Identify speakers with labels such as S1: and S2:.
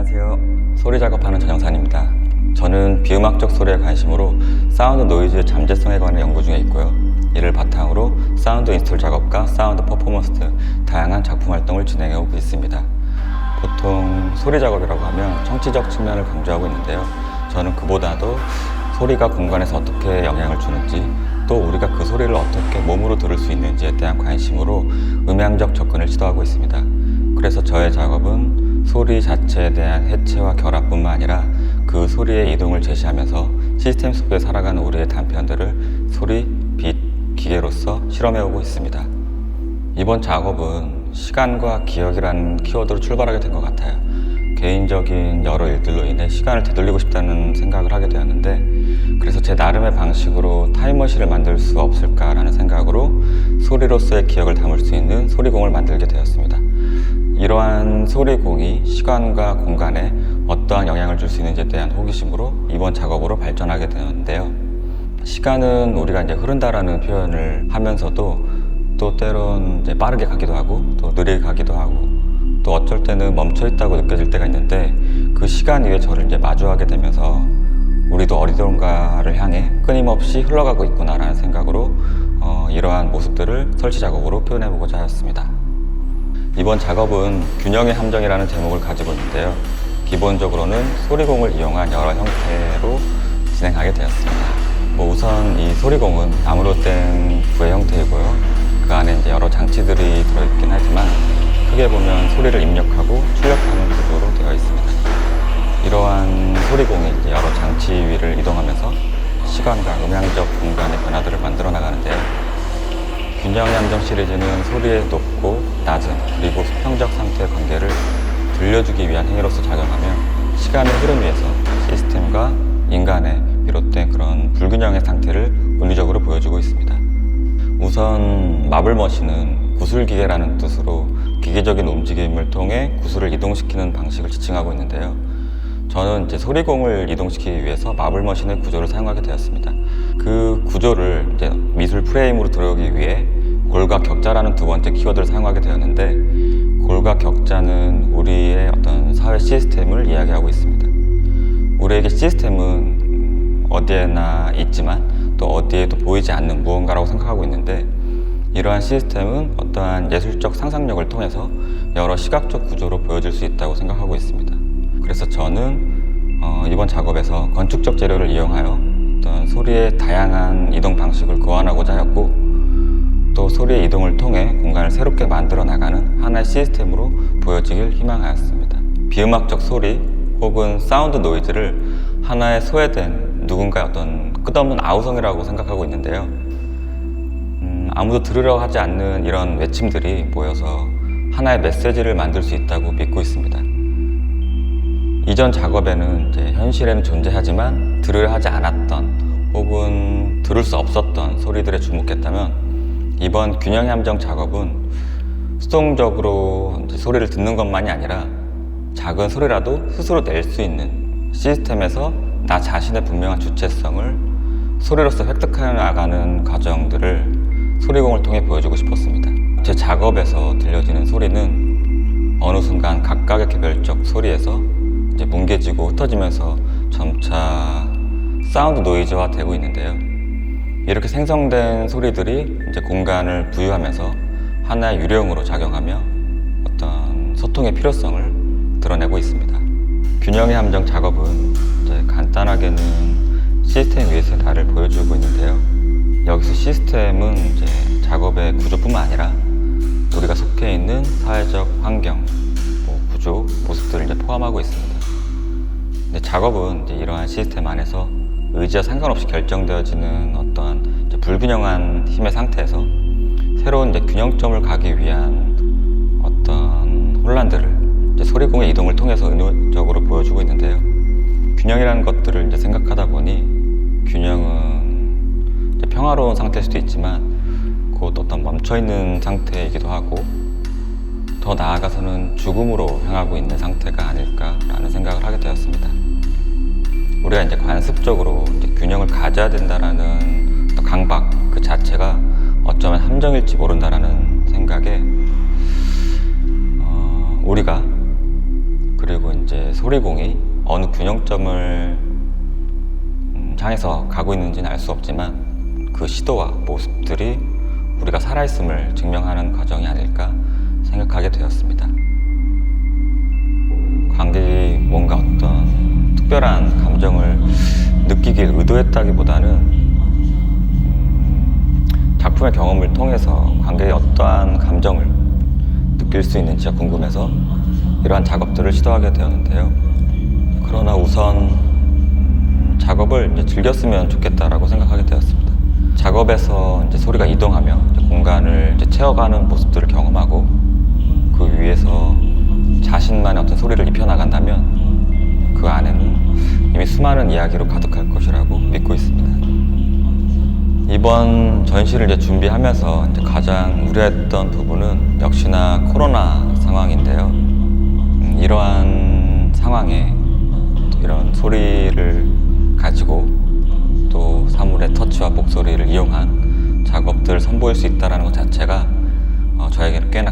S1: 안녕하세요. 소리 작업하는 전영산입니다. 저는 비음악적 소리에 관심으로 사운드 노이즈의 잠재성에 관한 연구 중에 있고요. 이를 바탕으로 사운드 인스톨 작업과 사운드 퍼포먼스 등 다양한 작품 활동을 진행해오고 있습니다. 보통 소리 작업이라고 하면 청취적 측면을 강조하고 있는데요. 저는 그보다도 소리가 공간에서 어떻게 영향을 주는지, 또 우리가 그 소리를 어떻게 몸으로 들을 수 있는지에 대한 관심으로 음향적 접근을 시도하고 있습니다. 그래서 저의 작업은 소리 자체에 대한 해체와 결합뿐만 아니라 그 소리의 이동을 제시하면서 시스템 속에 살아가는 우리의 단편들을 소리, 빛, 기계로서 실험해오고 있습니다. 이번 작업은 시간과 기억이라는 키워드로 출발하게 된 것 같아요. 개인적인 여러 일들로 인해 시간을 되돌리고 싶다는 생각을 하게 되었는데, 그래서 제 나름의 방식으로 타임머신을 만들 수 없을까라는 생각으로 소리로서의 기억을 담을 수 있는 소리공을 만들게 되었습니다. 이러한 소리공이 시간과 공간에 어떠한 영향을 줄 수 있는지에 대한 호기심으로 이번 작업으로 발전하게 되었는데요. 시간은 우리가 이제 흐른다라는 표현을 하면서도 또 때론 이제 빠르게 가기도 하고 또 느리게 가기도 하고 또 어쩔 때는 멈춰 있다고 느껴질 때가 있는데, 그 시간 위에 저를 이제 마주하게 되면서 우리도 어디론가를 향해 끊임없이 흘러가고 있구나라는 생각으로 이러한 모습들을 설치 작업으로 표현해보고자 하였습니다. 이번 작업은 균형의 함정이라는 제목을 가지고 있는데요. 기본적으로는 소리공을 이용한 여러 형태로 진행하게 되었습니다. 우선 이 소리공은 나무로 된 구의 형태이고요. 그 안에 이제 여러 장치들이 들어있긴 하지만 크게 보면 소리를 입력하고 출력하는 구조로 되어 있습니다. 이러한 소리공이 이제 여러 장치 위를 이동하면서 시간과 음향적 공간의 변화들을 만들어 나가는데요. 균형의 함정 시리즈는 소리의 높고 낮은 그리고 수평적 상태의 관계를 들려주기 위한 행위로서 작용하며 시간의 흐름 위에서 시스템과 인간의 비롯된 그런 불균형의 상태를 은유적으로 보여주고 있습니다. 우선 마블머신은 구슬기계라는 뜻으로 기계적인 움직임을 통해 구슬을 이동시키는 방식을 지칭하고 있는데요. 저는 이제 소리공을 이동시키기 위해서 마블머신의 구조를 사용하게 되었습니다. 그 구조를 이제 미술 프레임으로 들어오기 위해 골과 격자라는 두 번째 키워드를 사용하게 되었는데, 골과 격자는 우리의 어떤 사회 시스템을 이야기하고 있습니다. 우리에게 시스템은 어디에나 있지만 또 어디에도 보이지 않는 무언가라고 생각하고 있는데, 이러한 시스템은 어떠한 예술적 상상력을 통해서 여러 시각적 구조로 보여질 수 있다고 생각하고 있습니다. 그래서 저는 이번 작업에서 건축적 재료를 이용하여 어떤 소리의 다양한 이동 방식을 고안하고자 하였고, 또 소리의 이동을 통해 공간을 새롭게 만들어 나가는 하나의 시스템으로 보여지길 희망하였습니다. 비음악적 소리 혹은 사운드 노이즈를 하나의 소외된 누군가의 어떤 끝없는 아우성이라고 생각하고 있는데요. 아무도 들으려고 하지 않는 이런 외침들이 모여서 하나의 메시지를 만들 수 있다고 믿고 있습니다. 이전 작업에는 이제 현실에는 존재하지만 들으려 하지 않았던 혹은 들을 수 없었던 소리들에 주목했다면, 이번 균형의 함정 작업은 수동적으로 소리를 듣는 것만이 아니라 작은 소리라도 스스로 낼 수 있는 시스템에서 나 자신의 분명한 주체성을 소리로서 획득해 나가는 과정들을 소리공을 통해 보여주고 싶었습니다. 제 작업에서 들려지는 소리는 어느 순간 각각의 개별적 소리에서 이제 뭉개지고 흩어지면서 점차 사운드 노이즈화 되고 있는데요. 이렇게 생성된 소리들이 이제 공간을 부유하면서 하나의 유령으로 작용하며 어떤 소통의 필요성을 드러내고 있습니다. 균형의 함정 작업은 이제 간단하게는 시스템 위에서 나를 보여주고 있는데요. 여기서 시스템은 이제 작업의 구조뿐만 아니라 우리가 속해 있는 사회적 환경, 구조, 모습들을 이제 포함하고 있습니다. 근데 작업은 이제 이러한 시스템 안에서 의지와 상관없이 결정되어지는 어떠한 이제 불균형한 힘의 상태에서 새로운 이제 균형점을 가기 위한 어떤 혼란들을 이제 소리공의 이동을 통해서 은유적으로 보여주고 있는데요. 균형이라는 것들을 이제 생각하다 보니 균형은 이제 평화로운 상태일 수도 있지만 곧 어떤 멈춰있는 상태이기도 하고, 더 나아가서는 죽음으로 향하고 있는 상태가 아닐까라는 생각을 하게 되었습니다. 우리가 이제 관습적으로 이제 균형을 가져야 된다라는 강박 그 자체가 어쩌면 함정일지 모른다라는 생각에 우리가 그리고 이제 소리공이 어느 균형점을 향해서 가고 있는지는 알 수 없지만 그 시도와 모습들이 우리가 살아있음을 증명하는 과정이 아닐까 생각하게 되었습니다. 관객이 뭔가 어떤 특별한 감정을 느끼길 의도했다기보다는 작품의 경험을 통해서 관객이 어떠한 감정을 느낄 수 있는지가 궁금해서 이러한 작업들을 시도하게 되었는데요. 그러나 우선 작업을 이제 즐겼으면 좋겠다라고 생각하게 되었습니다. 작업에서 이제 소리가 이동하며 이제 공간을 이제 채워가는 모습들을 경험하고 그 위에서 자신만의 어떤 소리를 입혀나간다면 그 안에는 이미 수많은 이야기로 가득할 것이라고 믿고 있습니다. 이번 전시를 이제 준비하면서 이제 가장 우려했던 부분은 역시나 코로나 상황인데요. 이러한 상황에 이런 소리를 가지고 또 사물의 터치와 목소리를 이용한 작업들을 선보일 수 있다는 것 자체가 저에게는 꽤나